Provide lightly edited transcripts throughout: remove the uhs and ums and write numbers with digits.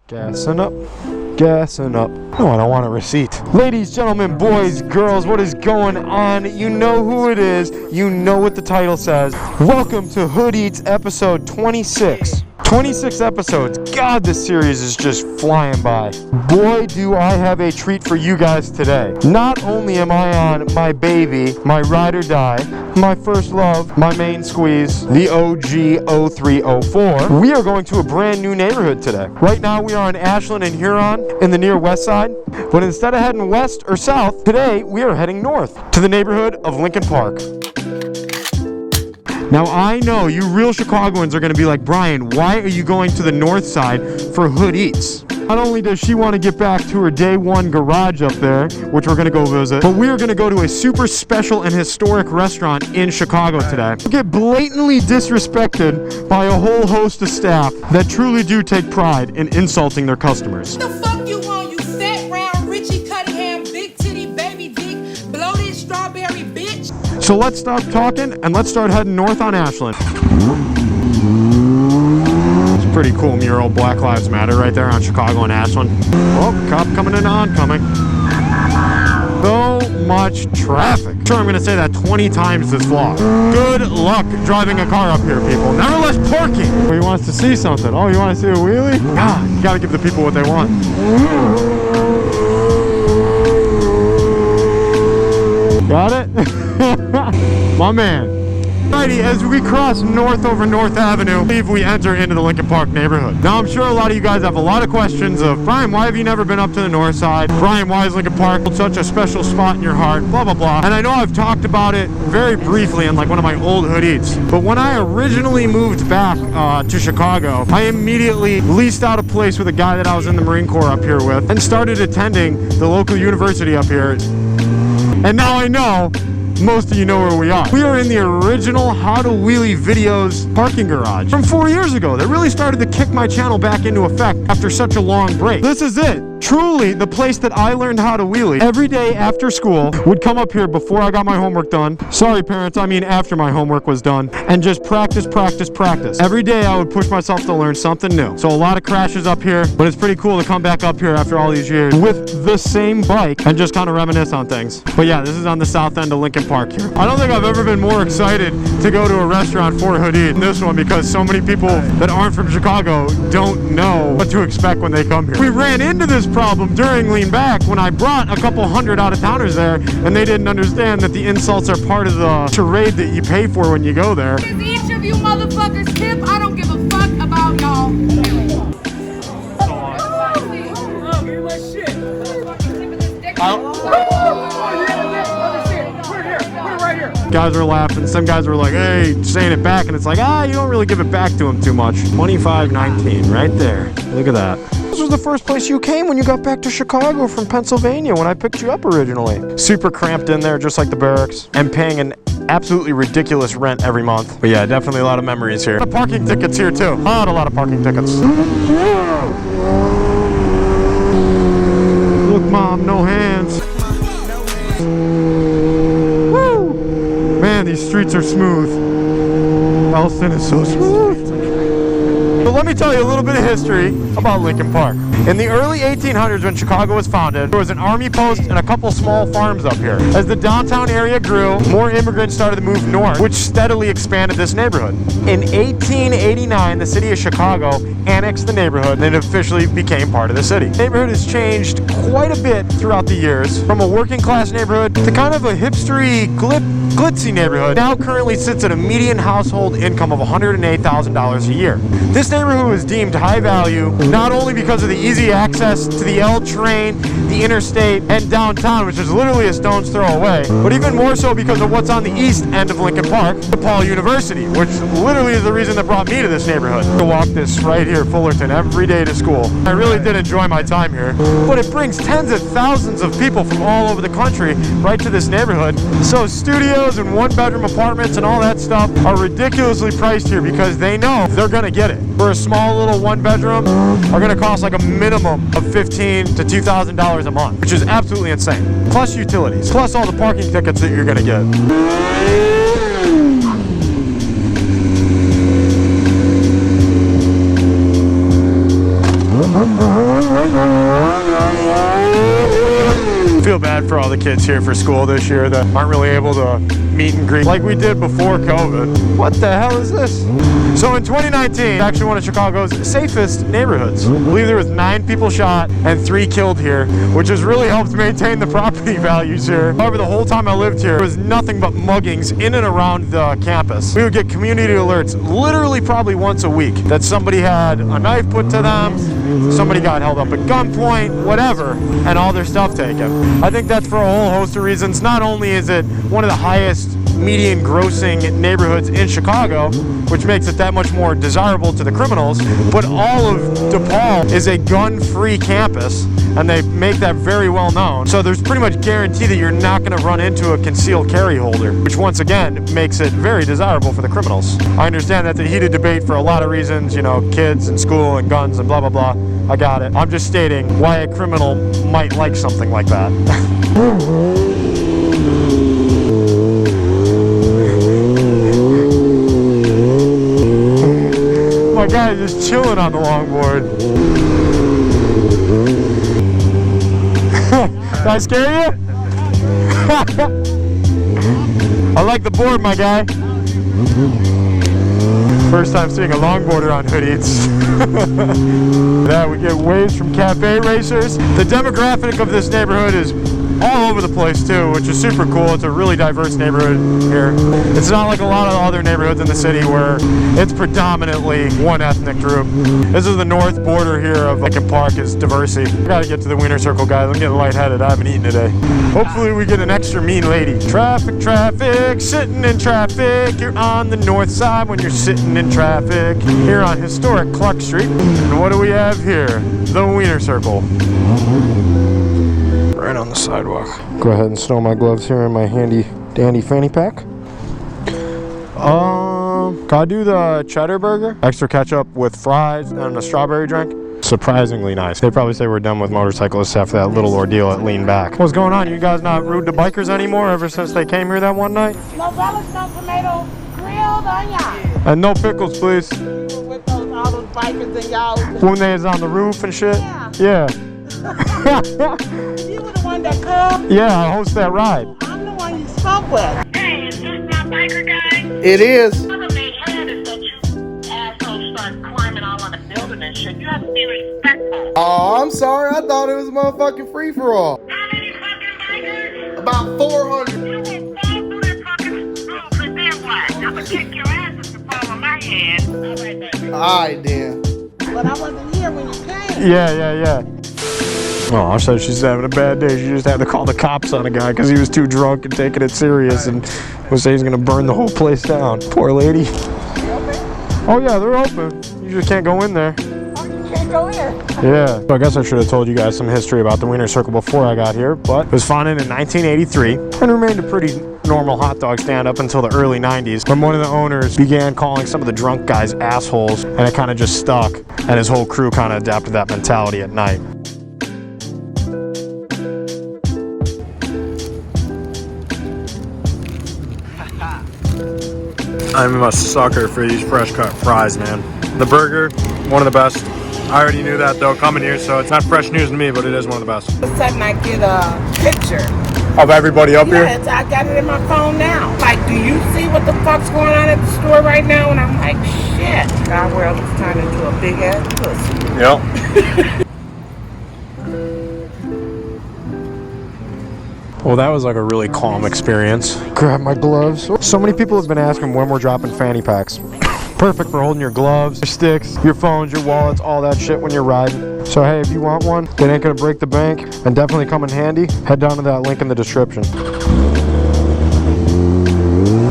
Gassing up, gassing up. No, I don't want a receipt. Ladies, gentlemen, boys, girls, what is going on? You know who it is. You know what the title says. Welcome to Hoodeats episode 26. 26 episodes. God, this series is just flying by. Boy, do I have a treat for you guys today. Not only am I on my baby, my ride or die, my first love, my main squeeze, the OG 0304, we are going to a brand new neighborhood today. Right now we are in Ashland and Huron in the near west side, but instead of heading west or south, today we are heading north to the neighborhood of Lincoln Park. Now I know you real Chicagoans are going to be like, Brian, why are you going to the north side for Hoodeats? Not only does she want to get back to her day one garage up there, which we're going to go visit, but we are going to go to a super special and historic restaurant in Chicago today. We'll get blatantly disrespected by a whole host of staff that truly do take pride in insulting their customers. What the fuck you want, you fat, round, Richie Cunningham, big titty, baby dick, bloated strawberry bitch? So let's stop talking and let's start heading north on Ashland. Pretty cool mural, Black Lives Matter right there on Chicago and Ashland. Oh, cop coming in oncoming. So much traffic. Sure, I'm going to say that 20 times this vlog. Good luck driving a car up here, people. Never less parking. Oh, he wants to see something. Oh, you want to see a wheelie? Ah, you got to give the people what they want. Got it? My man. Alrighty, as we cross north over North Avenue, I believe we enter into the Lincoln Park neighborhood. Now, I'm sure a lot of you guys have a lot of questions of, Brian, why have you never been up to the north side? Brian, why is Lincoln Park such a special spot in your heart? Blah, blah, blah. And I know I've talked about it very briefly in like one of my old Hoodeats, but when I originally moved back to Chicago, I immediately leased out a place with a guy that I was in the Marine Corps up here with and started attending the local university up here. And now I know most of you know where we are. We are in the original How to Wheelie Videos parking garage from 4 years ago. That really started to kick my channel back into effect after such a long break. This is it. Truly the place that I learned how to wheelie. Every day after school, would come up here before I got my homework done. Sorry parents, I mean after my homework was done. And just practice, practice, practice. Every day I would push myself to learn something new. So a lot of crashes up here, but it's pretty cool to come back up here after all these years with the same bike and just kind of reminisce on things. But yeah, this is on the south end of Lincoln Park here. I don't think I've ever been more excited to go to a restaurant for Hoodeats than this one because so many people that aren't from Chicago don't know what to expect when they come here. We ran into this problem during Lean Back when I brought a couple hundred out-of-towners there and they didn't understand that the insults are part of the charade that you pay for when you go there. Is each of you motherfuckers tip? I don't give a fuck about y'all. Guys were laughing, some guys were like, hey, saying it back, and it's like, you don't really give it back to them too much. 25.19 right there. Look at that. This was the first place you came when you got back to Chicago from Pennsylvania when I picked you up originally. Super cramped in there, just like the barracks, and paying an absolutely ridiculous rent every month. But yeah, definitely a lot of memories here. A lot of parking tickets here too. A lot of parking tickets. Look, Mom, no hands. Woo! Man, these streets are smooth. Elston is so smooth. So let me tell you a little bit of history about Lincoln Park. In the early 1800s when Chicago was founded, there was an army post and a couple small farms up here. As the downtown area grew, more immigrants started to move north, which steadily expanded this neighborhood. In 1889, the city of Chicago annexed the neighborhood and it officially became part of the city. The neighborhood has changed quite a bit throughout the years, from a working class neighborhood to kind of a hipstery, glitzy neighborhood. Now currently sits at a median household income of $108,000 a year. This neighborhood was deemed high value, not only because of the easy access to the L train, the interstate, and downtown, which is literally a stone's throw away, but even more so because of what's on the east end of Lincoln Park, DePaul University, which literally is the reason that brought me to this neighborhood. To walk this right here, Fullerton, every day to school. I really did enjoy my time here, but it brings tens of thousands of people from all over the country right to this neighborhood. So studios and one-bedroom apartments and all that stuff are ridiculously priced here because they know they're gonna get it. For a small little one-bedroom, are gonna cost like a minimum of $1,500 to $2,000 a month, which is absolutely insane. Plus utilities, plus all the parking tickets that you're gonna get. feel bad for all the kids here for school this year that aren't really able to meet and greet like we did before COVID. What the hell is this? So in 2019, actually one of Chicago's safest neighborhoods. I believe there was 9 people shot and 3 killed here, which has really helped maintain the property values here. However, the whole time I lived here, there was nothing but muggings in and around the campus. We would get community alerts literally probably once a week that somebody had a knife put to them, somebody got held up at gunpoint, whatever, and all their stuff taken. I think that's for a whole host of reasons. Not only is it one of the highest median grossing neighborhoods in Chicago, which makes it that much more desirable to the criminals, but all of DePaul is a gun-free campus, and they make that very well known. So there's pretty much guarantee that you're not going to run into a concealed carry holder, which once again makes it very desirable for the criminals. I understand that's a heated debate for a lot of reasons, you know, kids and school and guns and blah blah blah. I got it. I'm just stating why a criminal might like something like that. My guy is just chilling on the longboard. Did I scare you? I like the board, my guy. First time seeing a longboarder on Hoodeats. Yeah, we get waves from cafe racers. The demographic of this neighborhood is all over the place too, which is super cool. It's a really diverse neighborhood here. It's not like a lot of other neighborhoods in the city where it's predominantly one ethnic group. This is the north border here of Lincoln Park is diversity. I gotta get to the Wiener Circle, guys. I'm getting lightheaded. I haven't eaten today. Hopefully we get an extra mean lady. Traffic, traffic, sitting in traffic. You're on the north side when you're sitting in traffic. Here on historic Clark Street. And what do we have here? The Wiener Circle. Right on the sidewalk. Go ahead and stow my gloves here in my handy dandy fanny pack. Can I do the cheddar burger? Extra ketchup with fries and a strawberry drink. Surprisingly nice. They probably say we're done with motorcyclists after that little ordeal at Lean Back. What's going on? You guys not rude to bikers anymore ever since they came here that one night? No relish, no tomato, grilled onion. And no pickles, please. With those, all those bikers and y'all. When they was on the roof and shit? Yeah. Yeah. You were the one that come? Yeah, I host that ride. I'm the one you spoke with. Hey, is this my biker guy? It is. One of they had is that you assholes start climbing all on the building and shit. You have to be respectful. Oh, I'm sorry. I thought it was a motherfucking free-for-all. How many fucking bikers? About 400. You will fall through that fucking roof and then what? I'm gonna kick your ass if you fall on my head. All right, baby. All right, then. But I wasn't here when you came. Yeah. Oh, I said she's having a bad day. She just had to call the cops on a guy because he was too drunk and taking it serious and was saying he's gonna burn the whole place down. Poor lady. They open? Oh yeah, they're open. You just can't go in there. Oh, you can't go in. Yeah. So I guess I should have told you guys some history about the Wiener Circle before I got here, but it was founded in 1983 and remained a pretty normal hot dog stand up until the early 90s when one of the owners began calling some of the drunk guys assholes, and it kind of just stuck, and his whole crew kind of adapted that mentality at night. I'm a sucker for these fresh cut fries, man. The burger, one of the best. I already knew that though coming here, so it's not fresh news to me, but it is one of the best. All of a sudden I get a picture. Of everybody up here? Yes, I got it in my phone now. Like, do you see what the fuck's going on at the store right now? And I'm like, shit. Our world is turned into a big ass pussy. Yep. Well, that was like a really calm experience. Grab my gloves. So many people have been asking when we're dropping fanny packs. Perfect for holding your gloves, your sticks, your phones, your wallets, all that shit when you're riding. So hey, if you want one, that ain't gonna break the bank and definitely come in handy, head down to that link in the description.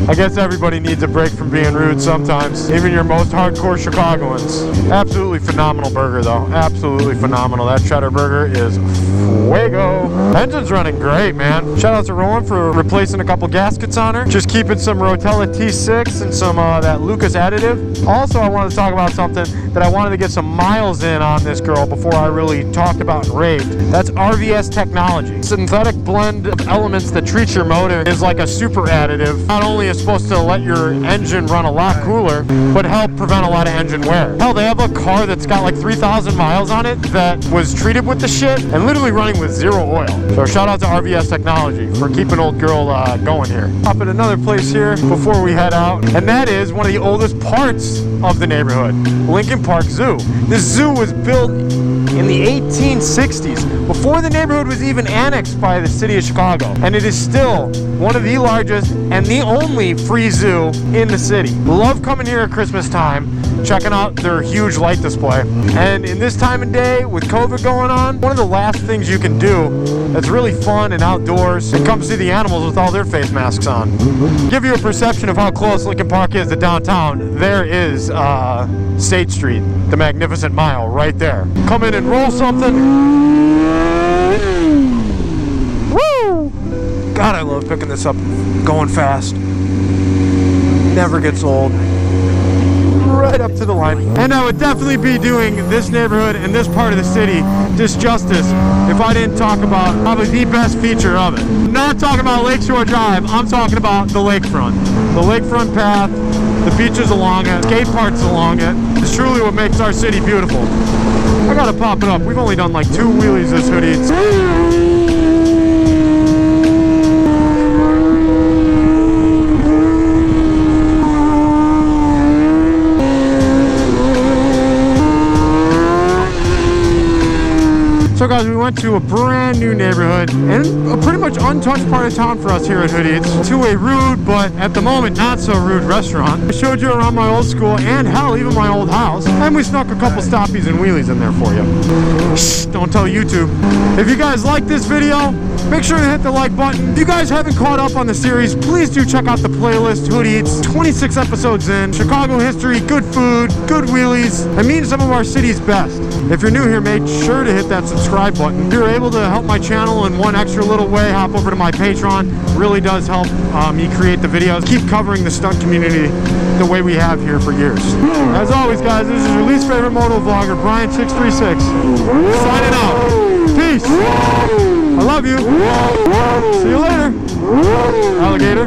I guess everybody needs a break from being rude sometimes, even your most hardcore Chicagoans. Absolutely phenomenal burger though, absolutely phenomenal. That cheddar burger is fuego. Engine's running great, man. Shout out to Rowan for replacing a couple gaskets on her. Just keeping some Rotella T6 and some that Lucas additive. Also, I want to talk about something that I wanted to get some miles in on this girl before I really talked about and raved. That's RVS Technology. Synthetic blend of elements that treats your motor is like a super additive. Not only is supposed to let your engine run a lot cooler, but help prevent a lot of engine wear. Hell, they have a car that's got like 3,000 miles on it that was treated with the shit and literally running with 0 oil. So shout out to RVS Technology for keeping old girl going here. Up at another place here before we head out, and that is one of the oldest parts of the neighborhood, Lincoln Park Zoo. This zoo was built in the 1860s, before the neighborhood was even annexed by the city of Chicago. And it is still one of the largest and the only free zoo in the city. Love coming here at Christmas time, checking out their huge light display. And in this time of day, with COVID going on, one of the last things you can do that's really fun and outdoors and come see the animals with all their face masks on. Give you a perception of how close Lincoln Park is to downtown. There is State Street, the Magnificent Mile, right there. Come in and roll something. Woo! God, I love picking this up, going fast. Never gets old. Right up to the line. And I would definitely be doing this neighborhood and this part of the city disjustice if I didn't talk about probably the best feature of it. I'm not talking about Lakeshore Drive, I'm talking about the lakefront. The lakefront path, the beaches along it, skate parks along it. It's truly what makes our city beautiful. I gotta pop it up. We've only done like 2 wheelies this Hoodeats. So guys, we went to a brand new neighborhood and a pretty much untouched part of town for us here at Hoodeats, to a rude, but at the moment not so rude restaurant. I showed you around my old school and hell, even my old house. And we snuck a couple stoppies and wheelies in there for you. Shh, don't tell YouTube. If you guys like this video, make sure to hit the like button. If you guys haven't caught up on the series, please do check out the playlist, Hoodeats. 26 episodes in, Chicago history, good food, good wheelies, and meeting some of our city's best. If you're new here, make sure to hit that subscribe button. If you're able to help my channel in one extra little way, hop over to my Patreon. It really does help me create the videos. Keep covering the stunt community the way we have here for years. As always, guys, this is your least favorite motovlogger, Brian636, signing out. Peace. I love you. See you later, alligator.